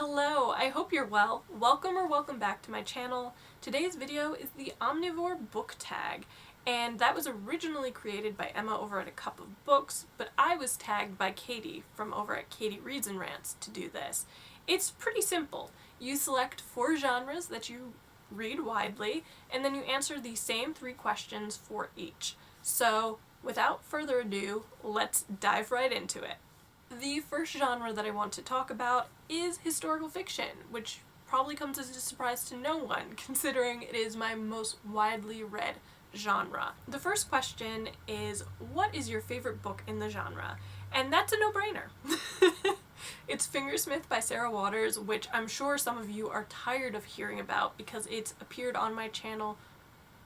Hello, I hope you're well. Welcome or welcome back to my channel. Today's video is the Omnivore book tag, and that was originally created by Emma over at A Cup of Books, but I was tagged by Katie from over at Katie Reads and Rants to do this. It's pretty simple. You select 4 genres that you read widely, and then you answer the same 3 questions for each. So, without further ado, let's dive right into it. The first genre that I want to talk about is historical fiction, which probably comes as a surprise to no one, considering it is my most widely read genre. The first question is, what is your favorite book in the genre? And that's a no-brainer. It's Fingersmith by Sara Waters, which I'm sure some of you are tired of hearing about because it's appeared on my channel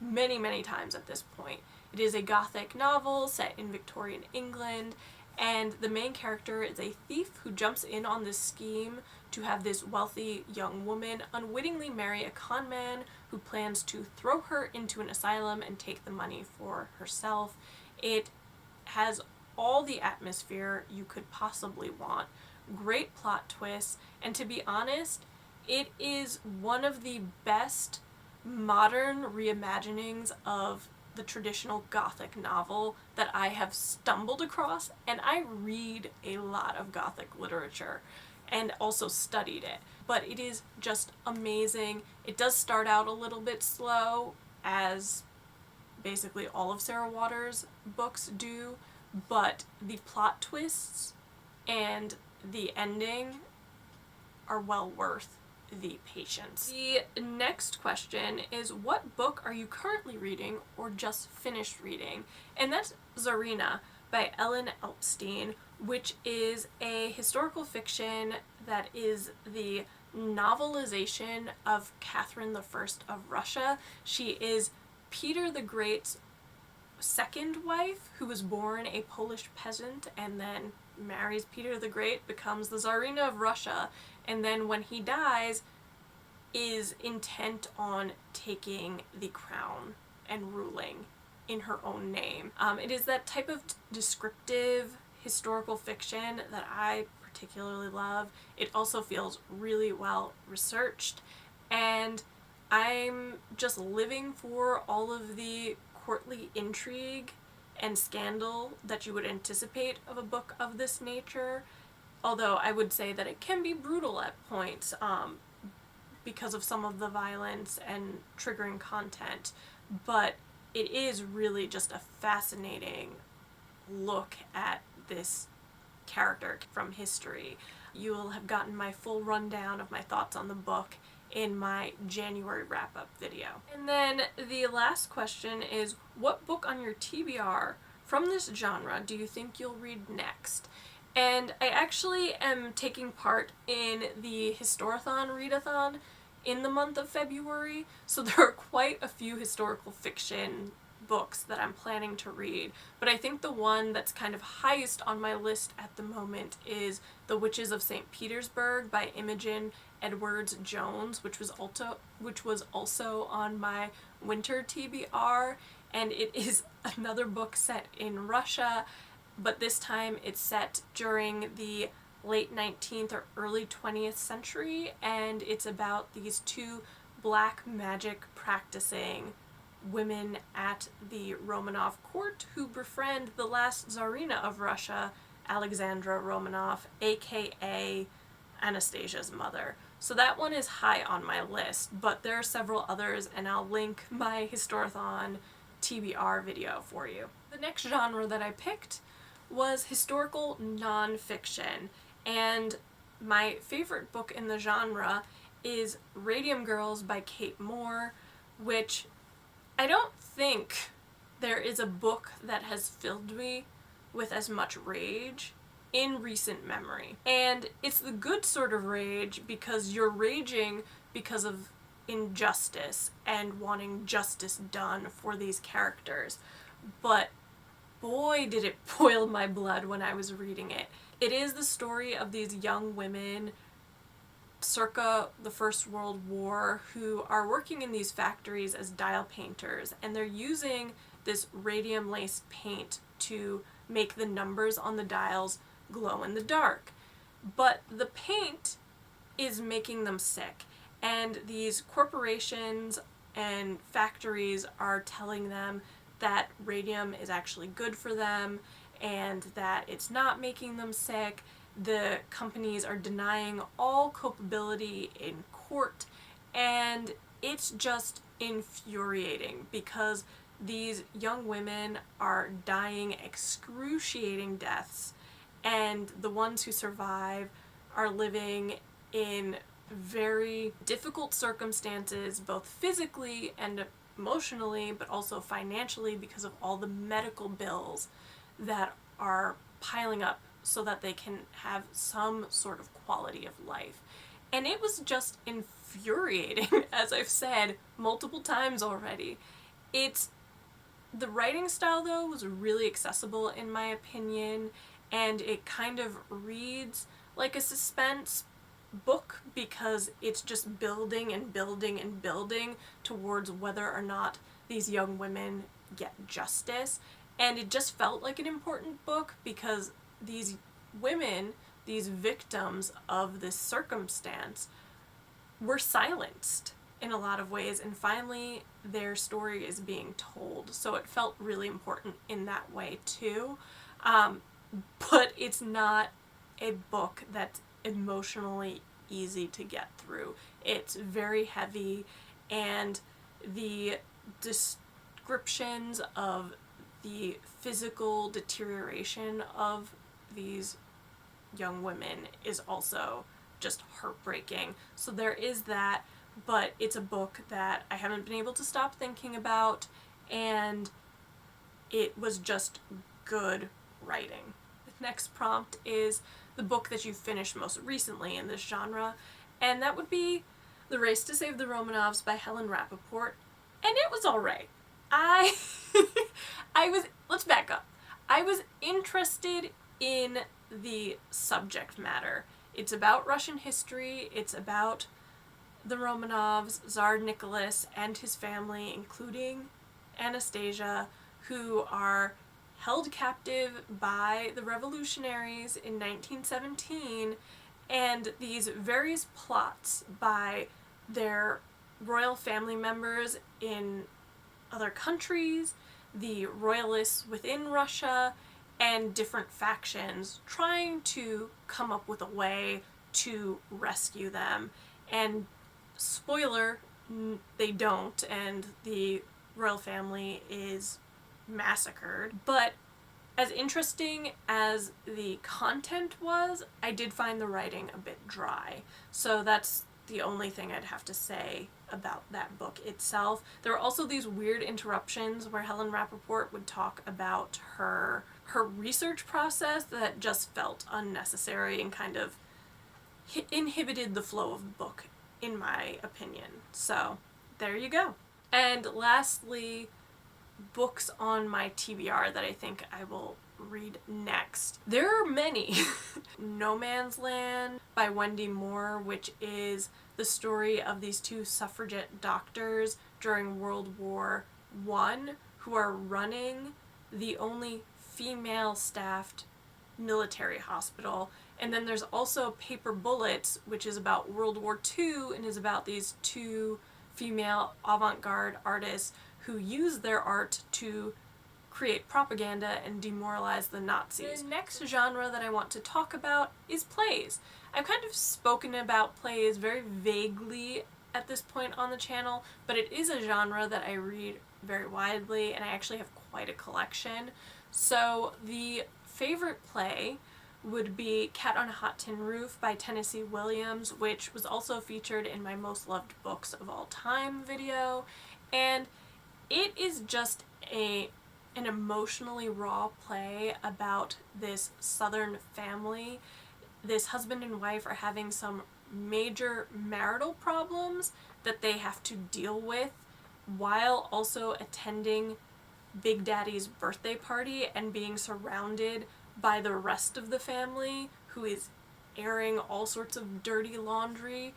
many times at this point. It is a gothic novel set in Victorian England, and the main character is a thief who jumps in on this scheme to have this wealthy young woman unwittingly marry a con man who plans to throw her into an asylum and take the money for herself. It has all the atmosphere you could possibly want, great plot twists, and to be honest, it is one of the best modern reimaginings of the traditional gothic novel that I have stumbled across, and I read a lot of gothic literature and also studied it, but it is just amazing. It does start out a little bit slow, as basically all of Sara Waters' books do, but the plot twists and the ending are well worth the patience. The next question is, what book are you currently reading or just finished reading? And that's Tsarina by Helen Alpsten, which is a historical fiction that is the novelization of Catherine I of Russia. She is Peter the Great's second wife, who was born a Polish peasant and then marries Peter the Great, becomes the Tsarina of Russia, and then when he dies is intent on taking the crown and ruling in her own name. It is that type of descriptive historical fiction that I particularly love. It also feels really well researched, and I'm just living for all of the courtly intrigue and scandal that you would anticipate of a book of this nature, although I would say that it can be brutal at points because of some of the violence and triggering content, but it is really just a fascinating look at this character from history. You will have gotten my full rundown of my thoughts on the book in my January wrap-up video. And then the last question is, what book on your TBR from this genre do you think you'll read next? And I actually am taking part in the Historathon Readathon in the month of February, so there are quite a few historical fiction books that I'm planning to read, but I think the one that's kind of highest on my list at the moment is The Witches of St. Petersburg by Imogen Edwards Jones, which was also on my winter TBR, and it is another book set in Russia, but this time it's set during the late 19th or early 20th century, and it's about these 2 black magic practicing women at the Romanov court who befriend the last Tsarina of Russia, Alexandra Romanov, aka Anastasia's mother. So that one is high on my list, but there are several others, and I'll link my Historathon TBR video for you. The next genre that I picked was historical nonfiction, and my favorite book in the genre is Radium Girls by Kate Moore, which I don't think there is a book that has filled me with as much rage in recent memory. And it's the good sort of rage, because you're raging because of injustice and wanting justice done for these characters. But boy, did it boil my blood when I was reading it. It is the story of these young women circa the First World War who are working in these factories as dial painters, and they're using this radium-laced paint to make the numbers on the dials glow in the dark. But the paint is making them sick. And these corporations and factories are telling them that radium is actually good for them and that it's not making them sick. The companies are denying all culpability in court, and it's just infuriating because these young women are dying excruciating deaths, and the ones who survive are living in very difficult circumstances, both physically and emotionally, but also financially, because of all the medical bills that are piling up so that they can have some sort of quality of life. And it was just infuriating, as I've said multiple times already. The writing style, though, was really accessible in my opinion, and it kind of reads like a suspense book because it's just building and building and building towards whether or not these young women get justice. And it just felt like an important book because these women, these victims of this circumstance, were silenced in a lot of ways, and finally their story is being told. So it felt really important in that way too. But it's not a book that's emotionally easy to get through. It's very heavy, and the descriptions of the physical deterioration of these young women is also just heartbreaking. So there is that, but it's a book that I haven't been able to stop thinking about, and it was just good writing. The next prompt is the book that you finished most recently in this genre, and that would be The Race to Save the Romanovs by Helen Rappaport, and it was alright. Let's back up. I was interested in the subject matter. It's about Russian history, it's about the Romanovs, Tsar Nicholas and his family, including Anastasia, who are held captive by the revolutionaries in 1917, and these various plots by their royal family members in other countries, the royalists within Russia, and different factions trying to come up with a way to rescue them. And spoiler, they don't, and the royal family is massacred. But as interesting as the content was, I did find the writing a bit dry. So that's the only thing I'd have to say about that book itself. There were also these weird interruptions where Helen Rappaport would talk about her research process that just felt unnecessary and kind of inhibited the flow of the book, in my opinion. So there you go. And lastly, books on my TBR that I think I will read next. There are many. No Man's Land by Wendy Moore, which is the story of these two suffragette doctors during World War I who are running the only female-staffed military hospital. And then there's also Paper Bullets, which is about World War II and is about these two female avant-garde artists who use their art to create propaganda and demoralize the Nazis. The next genre that I want to talk about is plays. I've kind of spoken about plays very vaguely at this point on the channel, but it is a genre that I read very widely, and I actually have quite a collection. So the favorite play would be Cat on a Hot Tin Roof by Tennessee Williams, which was also featured in my most loved books of all time video, and it is just an emotionally raw play about this Southern family. This husband and wife are having some major marital problems that they have to deal with while also attending Big Daddy's birthday party and being surrounded by the rest of the family who is airing all sorts of dirty laundry.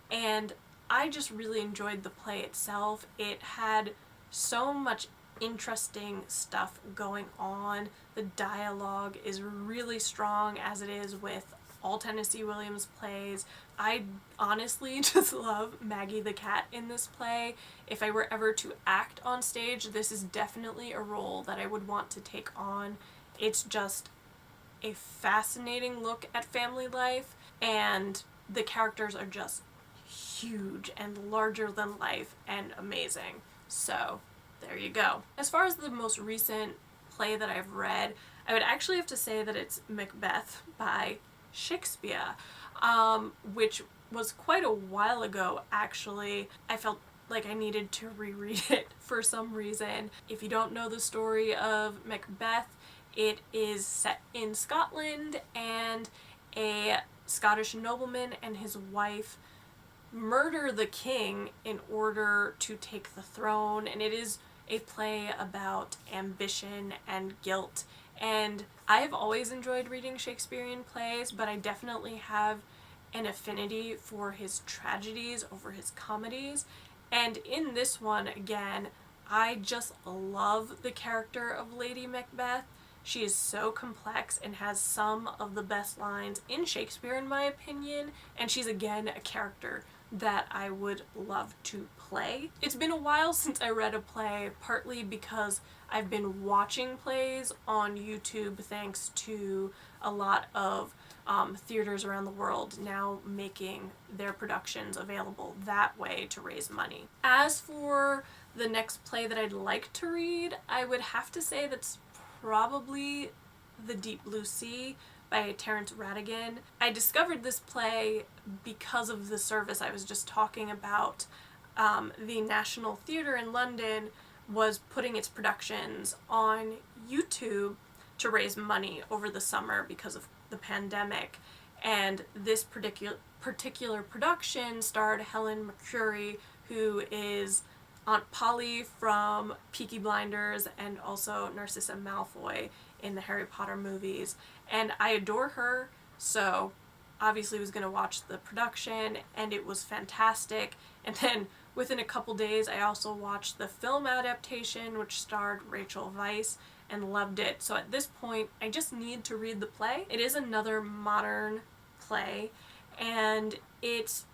And I just really enjoyed the play itself. It had so much interesting stuff going on. The dialogue is really strong, as it is with all Tennessee Williams plays. I honestly just love Maggie the cat in this play. If I were ever to act on stage, this is definitely a role that I would want to take on. It's just a fascinating look at family life, and the characters are just huge and larger than life and amazing. So there you go. As far as the most recent play that I've read, I would actually have to say that it's Macbeth by Shakespeare, which was quite a while ago actually. I felt like I needed to reread it for some reason. If you don't know the story of Macbeth, it is set in Scotland, and a Scottish nobleman and his wife murder the king in order to take the throne, and it is a play about ambition and guilt. And I have always enjoyed reading Shakespearean plays, but I definitely have an affinity for his tragedies over his comedies. And in this one, again, I just love the character of Lady Macbeth. She is so complex and has some of the best lines in Shakespeare, in my opinion, and she's again a character that I would love to play. It's been a while since I read a play, partly because I've been watching plays on YouTube thanks to a lot of theaters around the world now making their productions available that way to raise money. As for the next play that I'd like to read, I would have to say that's probably The Deep Blue Sea by Terrence Ratigan. I discovered this play because of the service I was just talking about. The National Theatre in London was putting its productions on YouTube to raise money over the summer because of the pandemic, and this particular production starred Helen, who is Aunt Polly from Peaky Blinders and also Narcissa Malfoy in the Harry Potter movies, and I adore her, so obviously was going to watch the production, and it was fantastic. And then within a couple days I also watched the film adaptation, which starred Rachel Weisz, and loved it. So at this point I just need to read the play. It is another modern play, and it's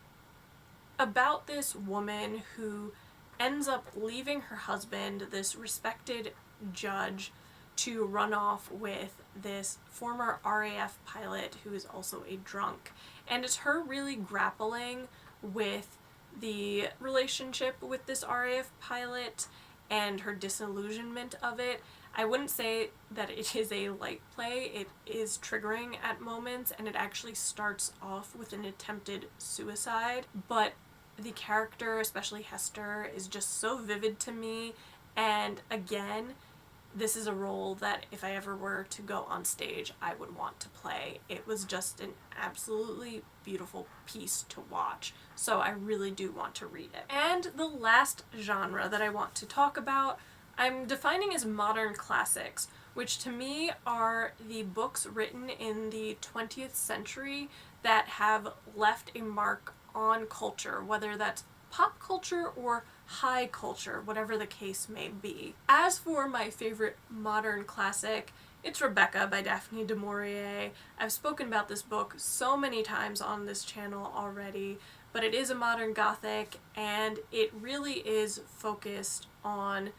about this woman who ends up leaving her husband, this respected judge, to run off with this former RAF pilot who is also a drunk. And it's her really grappling with the relationship with this RAF pilot and her disillusionment of it. I wouldn't say that it is a light play. It is triggering at moments, and it actually starts off with an attempted suicide, but the character, especially Hester, is just so vivid to me. And again, this is a role that if I ever were to go on stage, I would want to play. It was just an absolutely beautiful piece to watch, so I really do want to read it. And the last genre that I want to talk about, I'm defining as modern classics, which to me are the books written in the 20th century that have left a mark on culture, whether that's pop culture or high culture, whatever the case may be. As for my favorite modern classic, it's Rebecca by Daphne du Maurier. I've spoken about this book so many times on this channel already, but it is a modern gothic, and it really is focused on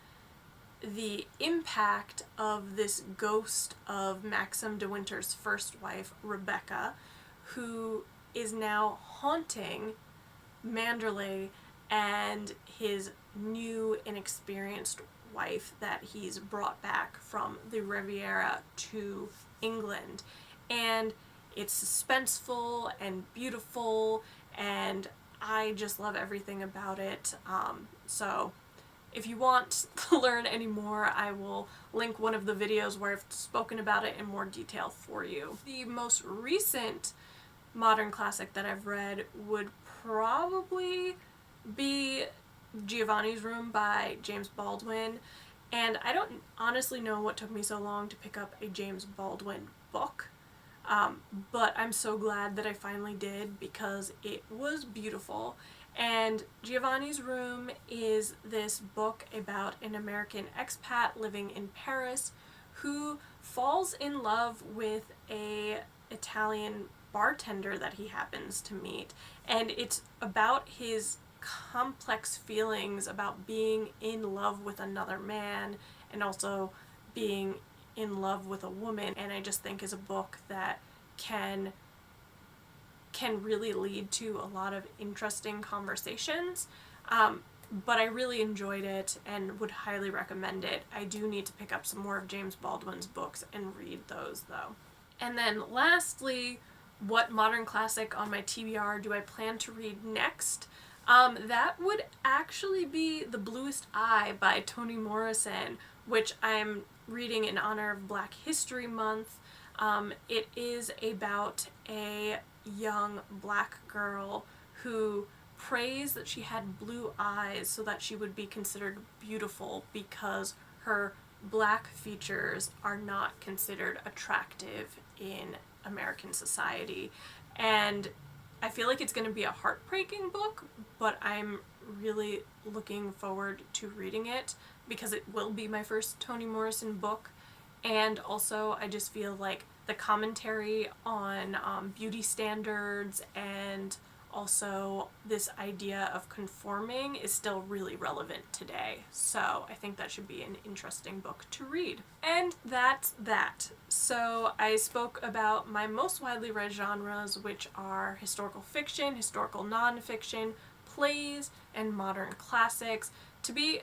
the impact of this ghost of Maxim de Winter's first wife, Rebecca, who is now haunting Manderley and his new inexperienced wife that he's brought back from the Riviera to England. And it's suspenseful and beautiful, and I just love everything about it. So if you want to learn any more, I will link one of the videos where I've spoken about it in more detail for you. The most recent modern classic that I've read would probably be Giovanni's Room by James Baldwin, and I don't honestly know what took me so long to pick up a James Baldwin book, but I'm so glad that I finally did because it was beautiful. And Giovanni's Room is this book about an American expat living in Paris who falls in love with a Italian bartender that he happens to meet, and it's about his complex feelings about being in love with another man and also being in love with a woman, and I just think is a book that can really lead to a lot of interesting conversations. But I really enjoyed it and would highly recommend it. I do need to pick up some more of James Baldwin's books and read those though. And then lastly, what modern classic on my TBR do I plan to read next? That would actually be The Bluest Eye by Toni Morrison, which I'm reading in honor of Black History Month. It is about a young black girl who prays that she had blue eyes so that she would be considered beautiful because her black features are not considered attractive in American society. And I feel like it's going to be a heartbreaking book, but I'm really looking forward to reading it because it will be my first Toni Morrison book. And also I just feel like the commentary on beauty standards and also this idea of conforming is still really relevant today. So I think that should be an interesting book to read. And that's that. So I spoke about my most widely read genres, which are historical fiction, historical nonfiction, plays, and modern classics. To be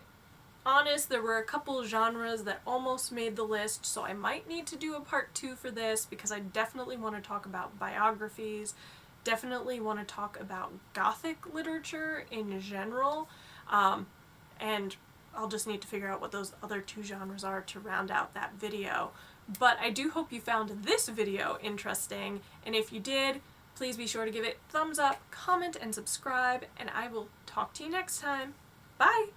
honest, there were a couple genres that almost made the list, so I might need to do a part 2 for this because I definitely want to talk about biographies, definitely want to talk about Gothic literature in general, and I'll just need to figure out what those other 2 genres are to round out that video. But I do hope you found this video interesting, and if you did, please be sure to give it a thumbs up, comment, and subscribe, and I will talk to you next time. Bye!